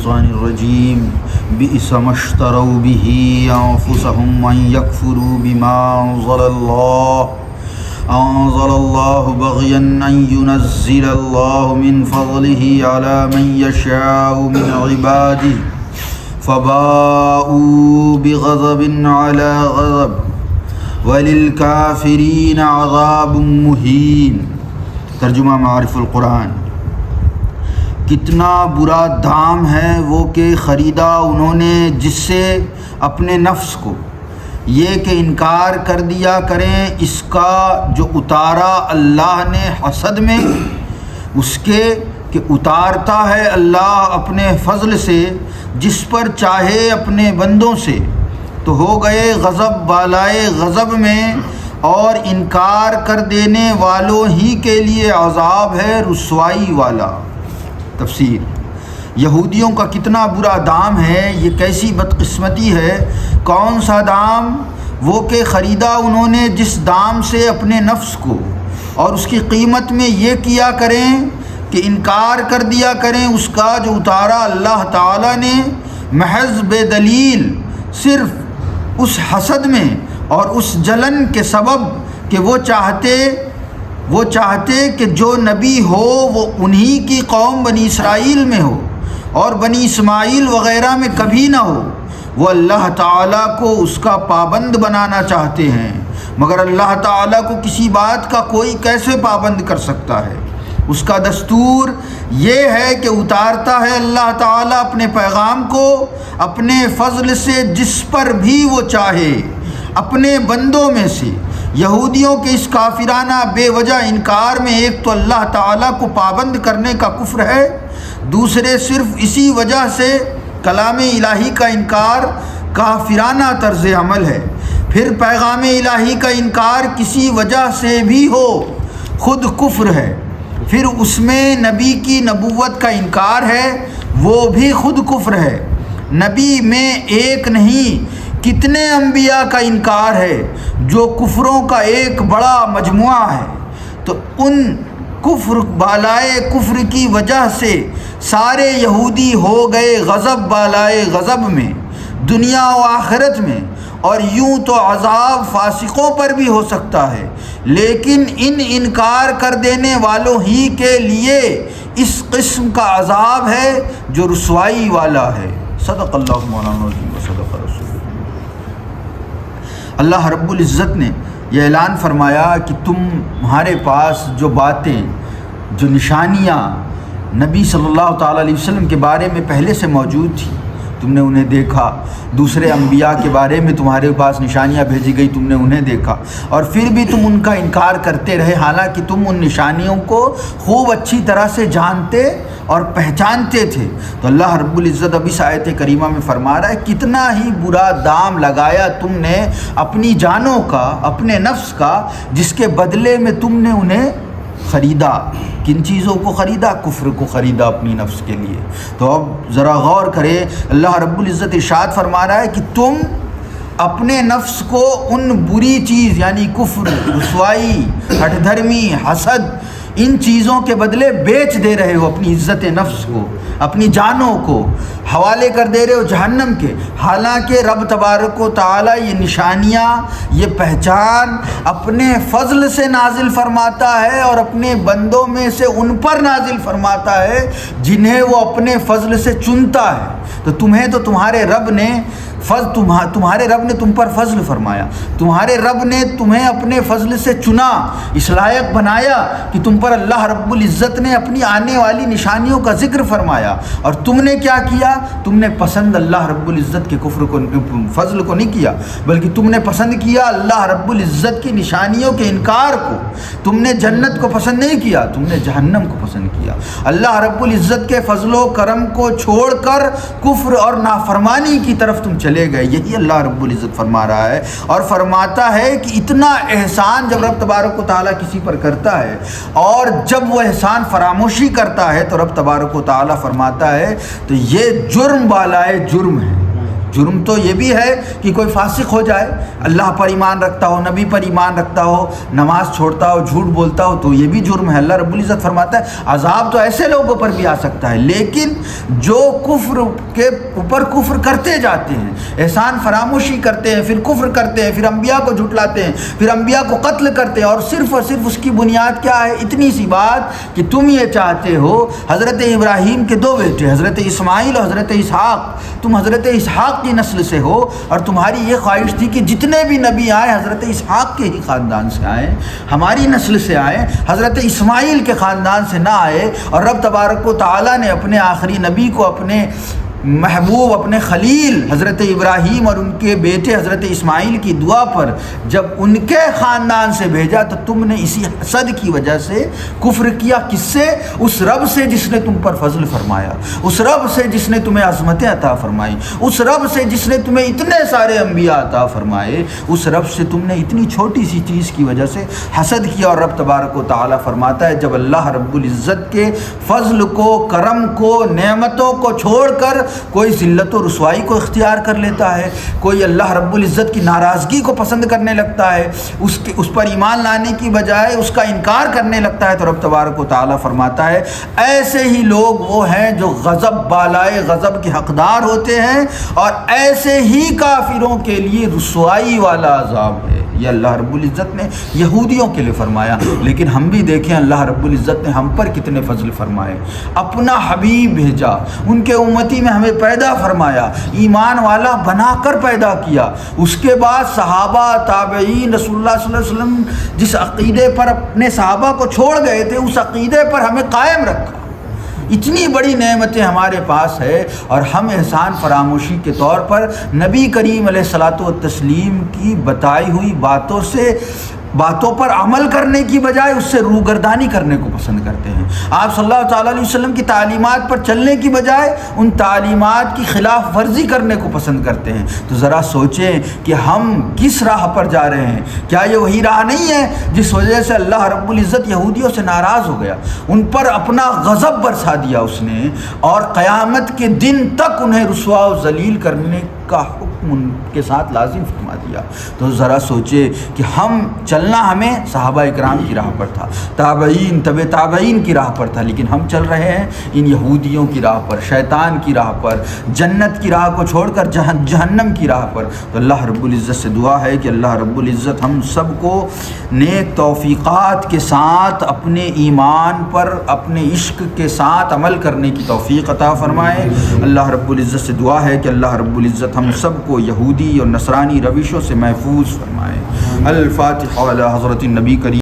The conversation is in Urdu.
الشیطان الرجیم بئس ما اشتروا به انفسهم ان يكفروا بما انزل الله بغيا ان ينزل الله من فضله على من يشاء من عباده فباءوا بغضب على غضب وللكافرين عذاب مهين۔ ترجمہ معارف القرآن۔ کتنا برا دام ہے وہ کہ خریدا انہوں نے جس سے اپنے نفس کو، یہ کہ انکار کر دیا کریں اس کا جو اتارا اللہ نے حسد میں، اس کے کہ اتارتا ہے اللہ اپنے فضل سے جس پر چاہے اپنے بندوں سے، تو ہو گئے غضب بالائے غضب میں، اور انکار کر دینے والوں ہی کے لیے عذاب ہے رسوائی والا۔ تفسیر۔ یہودیوں کا کتنا برا دام ہے، یہ کیسی بدقسمتی ہے۔ کون سا دام؟ وہ کہ خریدا انہوں نے جس دام سے اپنے نفس کو، اور اس کی قیمت میں یہ کیا کریں کہ انکار کر دیا کریں اس کا جو اتارا اللہ تعالیٰ نے محض بے دلیل، صرف اس حسد میں اور اس جلن کے سبب کہ وہ چاہتے کہ جو نبی ہو وہ انہی کی قوم بنی اسرائیل میں ہو اور بنی اسماعیل وغیرہ میں کبھی نہ ہو۔ وہ اللہ تعالیٰ کو اس کا پابند بنانا چاہتے ہیں، مگر اللہ تعالیٰ کو کسی بات کا کوئی کیسے پابند کر سکتا ہے؟ اس کا دستور یہ ہے کہ اتارتا ہے اللہ تعالیٰ اپنے پیغام کو اپنے فضل سے جس پر بھی وہ چاہے اپنے بندوں میں سے۔ یہودیوں کے اس کافرانہ بے وجہ انکار میں ایک تو اللہ تعالیٰ کو پابند کرنے کا کفر ہے، دوسرے صرف اسی وجہ سے کلام الہی کا انکار کافرانہ طرز عمل ہے۔ پھر پیغام الہی کا انکار کسی وجہ سے بھی ہو خود کفر ہے، پھر اس میں نبی کی نبوت کا انکار ہے، وہ بھی خود کفر ہے۔ نبی میں ایک نہیں کتنے انبیاء کا انکار ہے جو کفروں کا ایک بڑا مجموعہ ہے، تو ان کفر بالائے کفر کی وجہ سے سارے یہودی ہو گئے غضب بالائے غضب میں دنیا و آخرت میں، اور یوں تو عذاب فاسقوں پر بھی ہو سکتا ہے، لیکن انکار کر دینے والوں ہی کے لیے اس قسم کا عذاب ہے جو رسوائی والا ہے۔ صدق اللہ مولانا العظیم و صدق رسول۔ اللہ رب العزت نے یہ اعلان فرمایا کہ تمہارے پاس جو باتیں، جو نشانیاں نبی صلی اللہ تعالیٰ علیہ وسلم کے بارے میں پہلے سے موجود تھیں، تم نے انہیں دیکھا، دوسرے انبیاء کے بارے میں تمہارے پاس نشانیاں بھیجی گئی، تم نے انہیں دیکھا، اور پھر بھی تم ان کا انکار کرتے رہے، حالانکہ تم ان نشانیوں کو خوب اچھی طرح سے جانتے اور پہچانتے تھے۔ تو اللہ رب العزت اب اس آیت کریمہ میں فرما رہا ہے کتنا ہی برا دام لگایا تم نے اپنی جانوں کا، اپنے نفس کا، جس کے بدلے میں تم نے انہیں خریدا۔ کن چیزوں کو خریدا؟ کفر کو خریدا اپنی نفس کے لیے۔ تو اب ذرا غور کرے، اللہ رب العزت ارشاد فرما رہا ہے کہ تم اپنے نفس کو ان بری چیز یعنی کفر، رسوائی، ہٹ دھرمی، حسد، ان چیزوں کے بدلے بیچ دے رہے ہو، اپنی عزت نفس کو، اپنی جانوں کو حوالے کر دے رہے ہو جہنم کے، حالانکہ رب تبارک و تعالیٰ یہ نشانیاں، یہ پہچان اپنے فضل سے نازل فرماتا ہے اور اپنے بندوں میں سے ان پر نازل فرماتا ہے جنہیں وہ اپنے فضل سے چنتا ہے۔ تو تمہیں تو تمہارے رب نے تم پر فضل فرمایا، تمہارے رب نے تمہیں اپنے فضل سے چنا، اس لائق بنایا کہ تم پر اللہ رب العزت نے اپنی آنے والی نشانیوں کا ذکر فرمایا، اور تم نے کیا کیا؟ تم نے پسند اللہ رب العزت کے فضل کو نہیں کیا، بلکہ تم نے پسند کیا اللہ رب العزت کی نشانیوں کے انکار کو۔ تم نے جنت کو پسند نہیں کیا، تم نے جہنم کو پسند کیا۔ اللہ رب العزت کے فضل و کرم کو چھوڑ کر کفر اور نافرمانی کی طرف تم چلے گئے۔ یہی اللہ رب العزت فرما رہا ہے، اور فرماتا ہے کہ اتنا احسان جب رب تبارک و تعالیٰ کسی پر کرتا ہے اور جب وہ احسان فراموشی کرتا ہے تو رب تبارک و تعالیٰ فرماتا ہے تو یہ جرم بالائے جرم ہے، جرم تو یہ بھی ہے کہ کوئی فاسق ہو جائے، اللہ پر ایمان رکھتا ہو، نبی پر ایمان رکھتا ہو، نماز چھوڑتا ہو، جھوٹ بولتا ہو، تو یہ بھی جرم ہے۔ اللہ رب العزت فرماتا ہے عذاب تو ایسے لوگوں پر بھی آ سکتا ہے، لیکن جو کفر کے اوپر کفر کرتے جاتے ہیں، احسان فراموشی کرتے ہیں، پھر کفر کرتے ہیں، پھر انبیاء کو جھٹلاتے ہیں، پھر انبیاء کو قتل کرتے ہیں، اور صرف اس کی بنیاد کیا ہے؟ اتنی سی بات کہ تم یہ چاہتے ہو، حضرت ابراہیم کے دو بیٹے حضرت اسماعیل اور حضرت اسحاق، تم حضرت اسحاق کی نسل سے ہو، اور تمہاری یہ خواہش تھی کہ جتنے بھی نبی آئے حضرت اسحاق کے ہی خاندان سے آئے، ہماری نسل سے آئے، حضرت اسماعیل کے خاندان سے نہ آئے۔ اور رب تبارک و تعالیٰ نے اپنے آخری نبی کو اپنے محبوب، اپنے خلیل حضرت ابراہیم اور ان کے بیٹے حضرت اسماعیل کی دعا پر جب ان کے خاندان سے بھیجا، تو تم نے اسی حسد کی وجہ سے کفر کیا۔ کس سے؟ اس رب سے جس نے تم پر فضل فرمایا، اس رب سے جس نے تمہیں عظمتیں عطا فرمائی، اس رب سے جس نے تمہیں اتنے سارے انبیاء عطا فرمائے، اس رب سے تم نے اتنی چھوٹی سی چیز کی وجہ سے حسد کیا۔ اور رب تبارک و تعالیٰ فرماتا ہے جب اللہ رب العزت کے فضل کو، کرم کو، نعمتوں کو چھوڑ کر کوئی ذلت و رسوائی کو اختیار کر لیتا ہے، کوئی اللہ رب العزت کی ناراضگی کو پسند کرنے لگتا ہے، اس پر ایمان لانے کی بجائے اس کا انکار کرنے لگتا ہے، تو رب تبارک و تعالیٰ فرماتا ہے ایسے ہی لوگ وہ ہیں جو غضب بالائے غضب کے حقدار ہوتے ہیں، اور ایسے ہی کافروں کے لیے رسوائی والا عذاب ہے۔ یہ اللہ رب العزت نے یہودیوں کے لیے فرمایا، لیکن ہم بھی دیکھیں اللہ رب العزت نے ہم پر کتنے فضل فرمائے۔ اپنا حبیب بھیجا، ان کے امتی میں ہمیں پیدا فرمایا، ایمان والا بنا کر پیدا کیا۔ اس کے بعد صحابہ، تابعین، رسول اللہ صلی اللہ علیہ وسلم جس عقیدے پر اپنے صحابہ کو چھوڑ گئے تھے، اس عقیدے پر ہمیں قائم رکھا۔ اتنی بڑی نعمتیں ہمارے پاس ہے، اور ہم احسان فراموشی کے طور پر نبی کریم علیہ الصلاۃ والتسلیم کی بتائی ہوئی باتوں پر عمل کرنے کی بجائے اس سے روگردانی کرنے کو پسند کرتے ہیں۔ آپ صلی اللہ تعالیٰ علیہ وسلم کی تعلیمات پر چلنے کی بجائے ان تعلیمات کی خلاف ورزی کرنے کو پسند کرتے ہیں۔ تو ذرا سوچیں کہ ہم کس راہ پر جا رہے ہیں؟ کیا یہ وہی راہ نہیں ہے جس وجہ سے اللہ رب العزت یہودیوں سے ناراض ہو گیا، ان پر اپنا غضب برسا دیا اس نے، اور قیامت کے دن تک انہیں رسوا و ذلیل کرنے کا حکم ان کے ساتھ لازم فرما دیا؟ تو ذرا سوچے کہ چلنا ہمیں صحابہ اکرام کی راہ پر تھا، تابعین، تبع تابعین کی راہ پر تھا، لیکن ہم چل رہے ہیں ان یہودیوں کی راہ پر، شیطان کی راہ پر، جنت کی راہ کو چھوڑ کر جہنم کی راہ پر۔ تو اللہ رب العزت سے دعا ہے کہ اللہ رب العزت ہم سب کو نیک توفیقات کے ساتھ اپنے ایمان پر، اپنے عشق کے ساتھ عمل کرنے کی توفیق عطا فرمائے۔ اللہ رب العزت سے دعا ہے کہ اللہ رب العزت ہم سب کو یہودی اور نصرانی روشوں سے محفوظ فرمائے۔ الفاتحہ علی حضرت النبی کریم۔